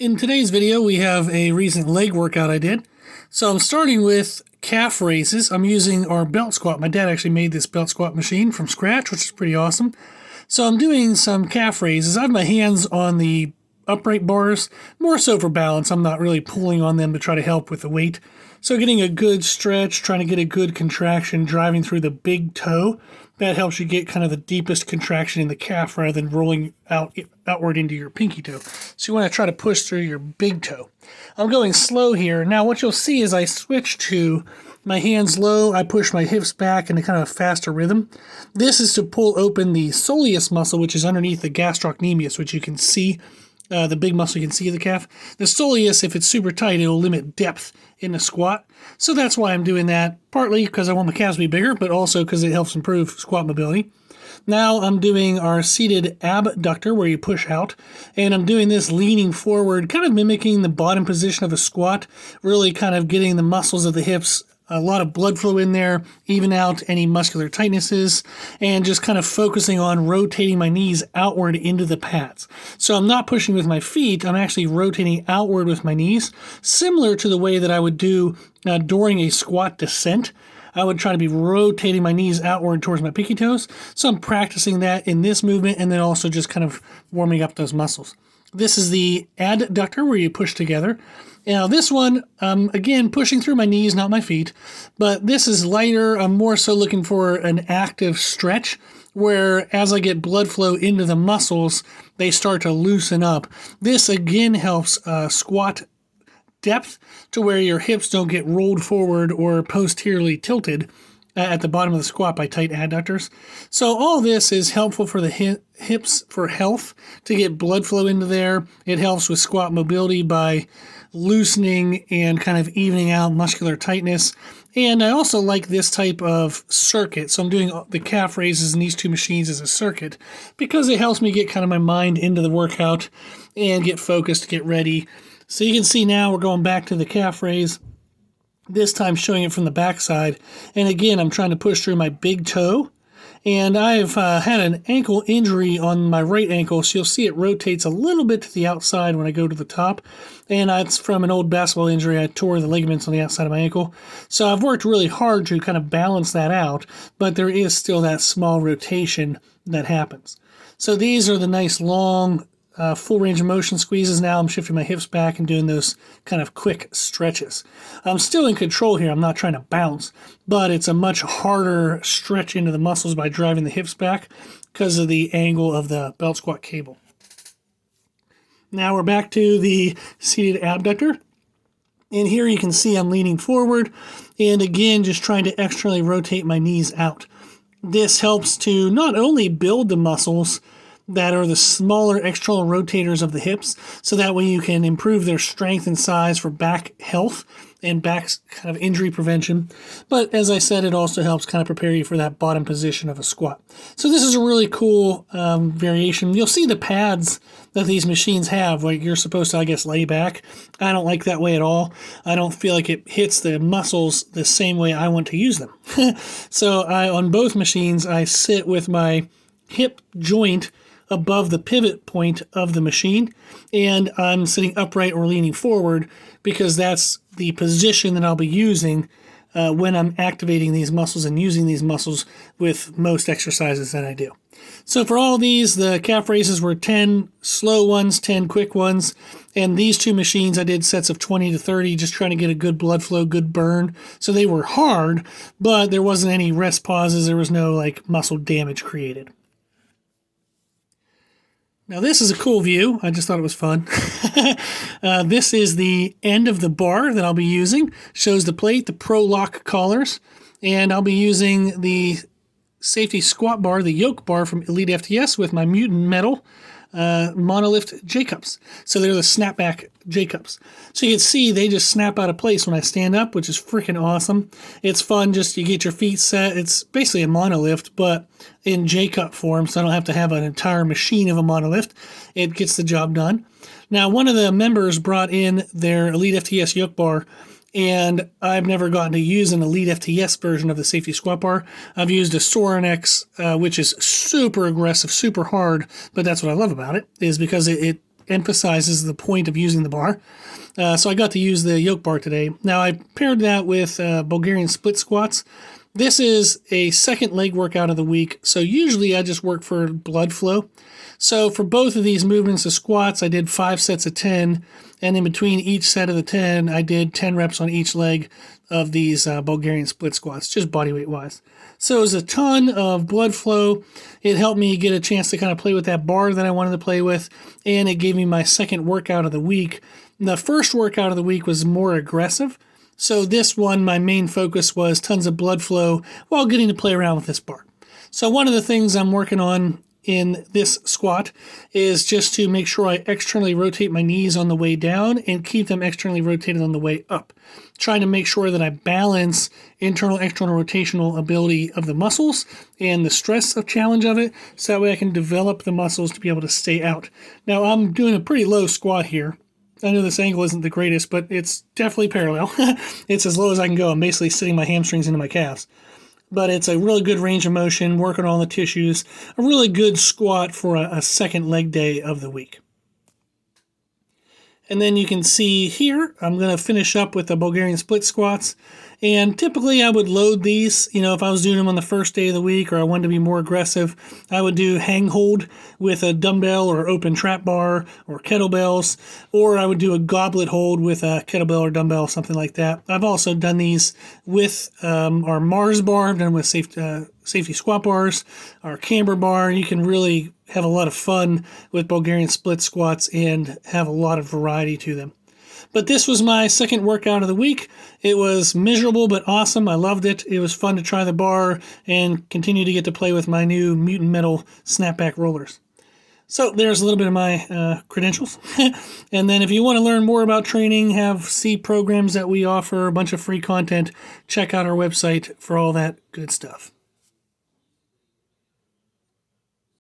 In today's video, we have a recent leg workout I did. So I'm starting with calf raises. I'm using our belt squat. My dad actually made this belt squat machine from scratch, which is pretty awesome. So I'm doing some calf raises. I have my hands on the upright bars, more so for balance. I'm not really pulling on them to try to help with the weight. So getting a good stretch, trying to get a good contraction, driving through the big toe. That helps you get kind of the deepest contraction in the calf rather than rolling outward into your pinky toe. So you want to try to push through your big toe. I'm going slow here. Now what you'll see is I switch to my hands low, I push my hips back in a kind of faster rhythm. This is to pull open the soleus muscle, which is underneath the gastrocnemius, which you can see, the big muscle you can see of the calf. The soleus, if it's super tight, it'll limit depth in the squat. So that's why I'm doing that, partly because I want my calves to be bigger, but also because it helps improve squat mobility. Now I'm doing our seated abductor where you push out, and I'm doing this leaning forward, kind of mimicking the bottom position of a squat, really kind of getting the muscles of the hips, a lot of blood flow in there, even out any muscular tightnesses, and just kind of focusing on rotating my knees outward into the pads. So I'm not pushing with my feet, I'm actually rotating outward with my knees, similar to the way that I would do during a squat descent. I would try to be rotating my knees outward towards my pinky toes. So I'm practicing that in this movement and then also just kind of warming up those muscles. This is the adductor where you push together. Now this one, again, pushing through my knees, not my feet, but this is lighter. I'm more so looking for an active stretch where as I get blood flow into the muscles, they start to loosen up. This again helps squat depth to where your hips don't get rolled forward or posteriorly tilted at the bottom of the squat by tight adductors. So all this is helpful for the hips for health, to get blood flow into there. It helps with squat mobility by loosening and kind of evening out muscular tightness. And I also like this type of circuit. So I'm doing the calf raises in these two machines as a circuit because it helps me get kind of my mind into the workout and get focused, get ready. So you can see now we're going back to the calf raise, this time showing it from the back side. And again, I'm trying to push through my big toe. And I've had an ankle injury on my right ankle, so you'll see it rotates a little bit to the outside when I go to the top. And it's from an old basketball injury. I tore the ligaments on the outside of my ankle. So I've worked really hard to kind of balance that out, but there is still that small rotation that happens. So these are the nice long full range of motion squeezes. Now I'm shifting my hips back and doing those kind of quick stretches. I'm still in control here. I'm not trying to bounce, but it's a much harder stretch into the muscles by driving the hips back because of the angle of the belt squat cable. Now we're back to the seated abductor. And here you can see I'm leaning forward and again just trying to externally rotate my knees out. This helps to not only build the muscles that are the smaller external rotators of the hips, so that way you can improve their strength and size for back health and back kind of injury prevention. But as I said, it also helps kind of prepare you for that bottom position of a squat. So this is a really cool variation. You'll see the pads that these machines have, like you're supposed to, I guess, lay back. I don't like that way at all. I don't feel like it hits the muscles the same way I want to use them. So on both machines, I sit with my hip joint above the pivot point of the machine, and I'm sitting upright or leaning forward because that's the position that I'll be using when I'm activating these muscles and using these muscles with most exercises that I do. So for all these, the calf raises were 10 slow ones, 10 quick ones, and these two machines I did sets of 20 to 30, just trying to get a good blood flow, good burn. So they were hard, but there wasn't any rest pauses, there was no like muscle damage created. Now this is a cool view. I just thought it was fun. This is the end of the bar that I'll be using. Shows the plate, the Pro Lock collars, and I'll be using the safety squat bar, the yoke bar from Elite FTS with my Mutant Metal Monolift J-cups. So they're the snapback J-cups. So you can see they just snap out of place when I stand up, which is freaking awesome. It's fun, just you get your feet set. It's basically a monolift, but in J-cup form, so I don't have to have an entire machine of a monolift. It gets the job done. Now, one of the members brought in their Elite FTS yoke bar, and I've never gotten to use an Elite FTS version of the safety squat bar. I've used a Sorinex, which is super aggressive, super hard, but that's what I love about it, is because it emphasizes the point of using the bar. So I got to use the yoke bar today. Now I paired that with Bulgarian split squats. This is a second leg workout of the week. So usually I just work for blood flow. So for both of these movements of squats, I did 5 sets of 10. And in between each set of the 10, I did 10 reps on each leg of these Bulgarian split squats, just body weight wise. So it was a ton of blood flow. It helped me get a chance to kind of play with that bar that I wanted to play with. And it gave me my second workout of the week. The first workout of the week was more aggressive. So this one, my main focus was tons of blood flow while getting to play around with this bar. So one of the things I'm working on in this squat is just to make sure I externally rotate my knees on the way down and keep them externally rotated on the way up. Trying to make sure that I balance internal, external rotational ability of the muscles and the stress of challenge of it, so that way I can develop the muscles to be able to stay out. Now I'm doing a pretty low squat here. I know this angle isn't the greatest, but it's definitely parallel. It's as low as I can go. I'm basically sitting my hamstrings into my calves. But it's a really good range of motion, working on the tissues. A really good squat for a second leg day of the week. And then you can see here, I'm going to finish up with the Bulgarian split squats. And typically I would load these, if I was doing them on the first day of the week or I wanted to be more aggressive, I would do hang hold with a dumbbell or open trap bar or kettlebells, or I would do a goblet hold with a kettlebell or dumbbell, something like that. I've also done these with our Mars bar. I've done with safety squat bars, our camber bar. You can really have a lot of fun with Bulgarian split squats and have a lot of variety to them. But this was my second workout of the week. It was miserable but awesome. I loved it. It was fun to try the bar and continue to get to play with my new Mutant Metal snapback rollers. So there's a little bit of my credentials. And then if you want to learn more about training, see programs that we offer, a bunch of free content, check out our website for all that good stuff.